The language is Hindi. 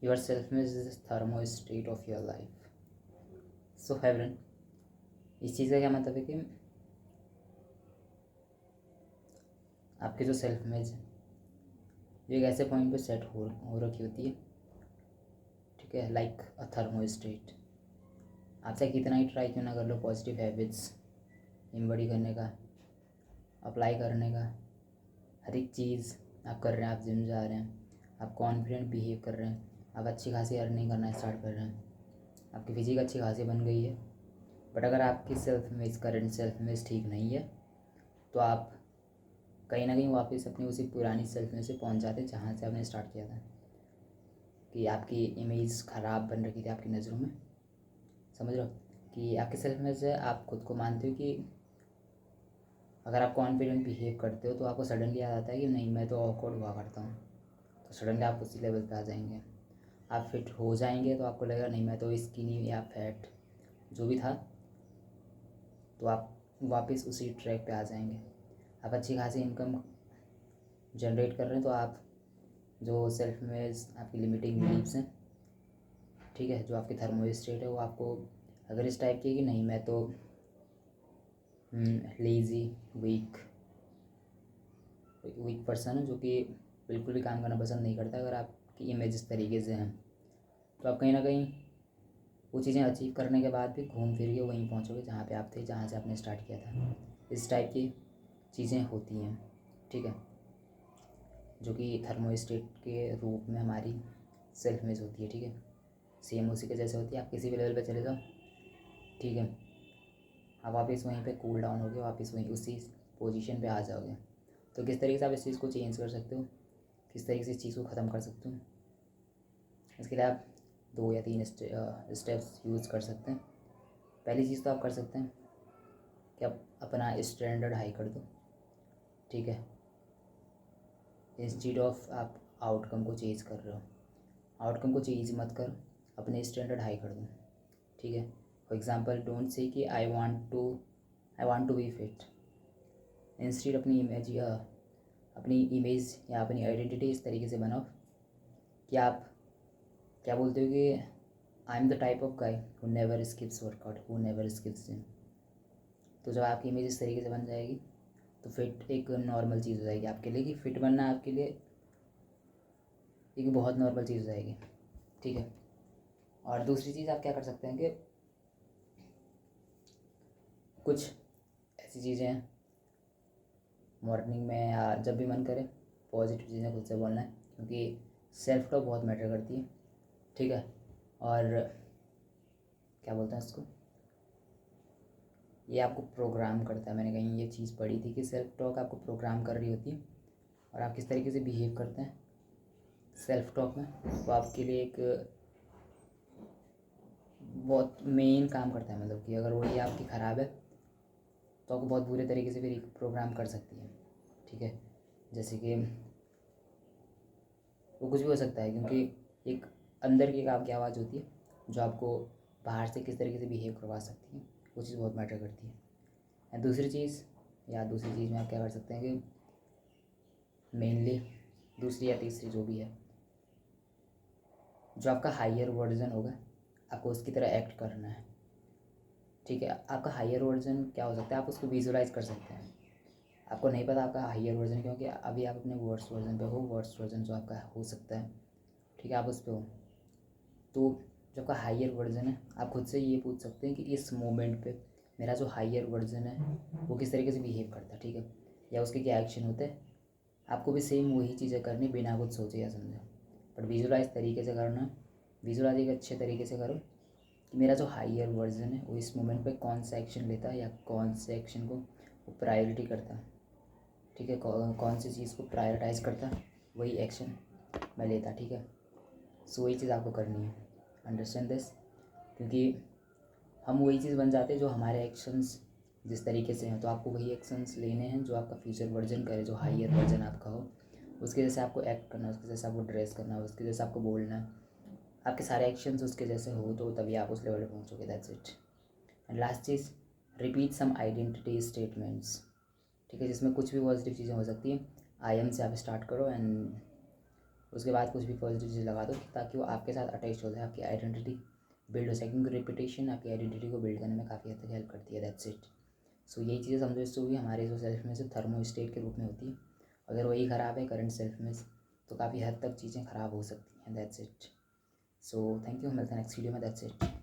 योर सेल्फ में is thermostat of your life. So heaven, इस चीज़ का क्या मतलब है कि आपकी जो सेल्फ इमेज है ये एक ऐसे पॉइंट पे सेट हो रखी होती है, ठीक है, लाइक अ थर्मोस्टेट। आप चाहे कितना ही ट्राई क्यों ना कर लो पॉजिटिव हैबिट्स इम्बडी करने का, अप्लाई करने का, हर एक चीज़ आप कर रहे हैं, आप जिम जा रहे हैं, आप कॉन्फिडेंट बिहेव कर रहे हैं, आप अच्छी खासी अर्निंग करना स्टार्ट कर रहे हैं, आपकी फिजिक अच्छी खासी बन गई है, बट अगर आपकी self image, current self image ठीक नहीं है तो आप कहीं ना कहीं वापस अपनी उसी पुरानी सेल्फ इमेज से पहुंच जाते जहाँ से आपने स्टार्ट किया था, कि आपकी इमेज ख़राब बन रखी थी आपकी नज़रों में। समझ रहे हो कि आपकी सेल्फ इमेज है, आप खुद को मानते हो कि अगर आप कॉन्फिडेंट बिहेव करते हो तो आपको सडनली याद आता है कि नहीं मैं तो ऑकवर्ड हुआ करता हूँ, तो सडनली आप उसी लेवल पे आ जाएंगे। आप फिट हो जाएंगे तो आपको लगेगा नहीं मैं तो स्किनी या फैट जो भी था, तो आप वापस उसी ट्रैक पे आ जाएंगे। आप अच्छी खासी इनकम जनरेट कर रहे हैं तो आप जो सेल्फ इमेज आपकी लिमिटिंग बिलीव्स हैं, ठीक है, जो आपकी थर्मोस्टेट है वो आपको अगर इस टाइप की है कि नहीं मैं तो लेज़ी वीक पर्सन है जो कि बिल्कुल भी काम करना पसंद नहीं करता, अगर आपकी इमेज इस तरीके से है तो आप कहीं ना कहीं वो चीज़ें अचीव करने के बाद भी घूम फिर के वहीं पहुँचोगे जहाँ पे आप थे, जहाँ से आपने स्टार्ट किया था। इस टाइप की चीज़ें होती हैं, ठीक है, जो कि थर्मोस्टेट के रूप में हमारी सेल्फ इमेज होती है, ठीक है, सेम उसी के जैसे होती है। आप किसी भी लेवल पे चले जाओ, ठीक है, आप वापस वहीं पे कूल डाउन होगे, वापस वहीं उसी पोजीशन पे आ जाओगे। तो किस तरीके से आप इस चीज़ को चेंज कर सकते हो, किस तरीके से इस चीज़ को ख़त्म कर सकते हो, इसके लिए आप 2 या 3 स्टेप्स यूज़ कर सकते हैं। पहली चीज़ तो आप कर सकते हैं कि आप अपना स्टैंडर्ड हाई कर दो, ठीक है, इंस्टीड ऑफ आप आउटकम को चेंज कर रहे हो, आउटकम को चेंज मत कर, अपने स्टैंडर्ड हाई कर दो, ठीक है। फॉर एग्जांपल डोंट से कि I want to be fit, instead अपनी इमेज या अपनी आइडेंटिटी इस तरीके से बनाओ कि आप क्या बोलते हो कि I am the type of guy who never skips workout, who never skips gym. तो जब आपकी इमेज इस तरीके से बन जाएगी तो फिट एक नॉर्मल चीज़ हो जाएगी आपके लिए, कि फिट बनना आपके लिए एक बहुत नॉर्मल चीज़ हो जाएगी, ठीक है। और दूसरी चीज़ आप क्या कर सकते हैं कि कुछ ऐसी चीज़ें हैं मॉर्निंग में या जब भी मन करे पॉजिटिव चीज़ें खुद से बोलना है, क्योंकि सेल्फ टॉक बहुत मैटर करती है, ठीक है। और क्या बोलते हैं इसको, ये आपको प्रोग्राम करता है। मैंने कहीं ये चीज़ पढ़ी थी कि सेल्फ टॉक आपको प्रोग्राम कर रही होती है, और आप किस तरीके से बिहेव करते हैं सेल्फ टॉक में वो आपके लिए एक बहुत मेन काम करता है। मतलब कि अगर वही आपकी ख़राब है तो आपको बहुत बुरे तरीके से फिर प्रोग्राम कर सकती है, ठीक है। जैसे कि वो कुछ भी हो सकता है, क्योंकि एक अंदर की एक आपकी आवाज़ होती है जो आपको बाहर से किस तरीके से बिहेव करवा सकती है, वो चीज़ बहुत मैटर करती है। एंड दूसरी चीज़ में आप क्या कर सकते हैं कि मेनली दूसरी या तीसरी जो भी है, जो आपका हायर वर्जन होगा आपको उसकी तरह एक्ट करना है, ठीक है। आपका हायर वर्जन क्या हो सकता है, आप उसको विजुलाइज कर सकते हैं। आपको नहीं पता आपका हायर वर्जन, क्योंकि अभी आप अपने वर्स्ट वर्जन पे हो, वर्स्ट वर्जन जो आपका हो सकता है, ठीक है, आप उस पर हो। तो जो आपका हायर वर्जन है आप खुद से ये पूछ सकते हैं कि इस मोमेंट पे मेरा जो हायर वर्जन है वो किस तरीके से बिहेव करता है, ठीक है, या उसके क्या एक्शन होते हैं। आपको भी सेम वही चीज़ें करनी बिना कुछ सोचे या समझे, बट विजुलाइज तरीके से करना। विजुलाइज एक अच्छे तरीके से करो कि मेरा जो हायर वर्जन है वो इस मोमेंट पे कौन सा एक्शन लेता है या कौन से एक्शन को वो प्रायोरिटी करता है, ठीक है, कौन सी चीज़ को प्रायोरिटाइज करता है वही एक्शन मैं लेता, ठीक है। सो वही चीज़ आपको करनी है, अंडरस्टैंड दिस, क्योंकि हम वही चीज़ बन जाते हैं जो हमारे एक्शंस जिस तरीके से हैं, तो आपको वही एक्शंस लेने हैं जो आपका फ्यूचर वर्जन करे, जो हायर वर्जन आपका हो उसके जैसे आपको एक्ट करना है, उसके जैसे आपको ड्रेस करना है, उसके जैसे आपको बोलना है, आपके सारे एक्शंस उसके जैसे हो तो तभी आप उस लेवल पे पहुँचोगे, दैट्स इट। एंड लास्ट चीज़, रिपीट सम आइडेंटिटी स्टेटमेंट्स, ठीक है, जिसमें कुछ भी पॉजिटिव चीज़ें हो सकती हैं। आई एम से आप स्टार्ट करो एंड उसके बाद कुछ भी पॉजिटिव चीज़ लगा दो ताकि वो आपके साथ अटैच हो जाए, आपकी आइडेंटिटी बिल्ड हो सके, क्योंकि रेपुटेशन आपकी आइडेंटिटी को बिल्ड करने में काफ़ी हद तक हेल्प करती है। That's it. सो यही चीज़ें समझो, इससे भी हमारे जो सेल्फ में से थर्मोस्टेट के रूप में होती है, अगर वही ख़राब है करंट सेल्फ में तो काफ़ी हद तक चीज़ें ख़राब हो सकती हैं। That's it. So thank you, मिलते हैं नेक्स्ट वीडियो में। That's it.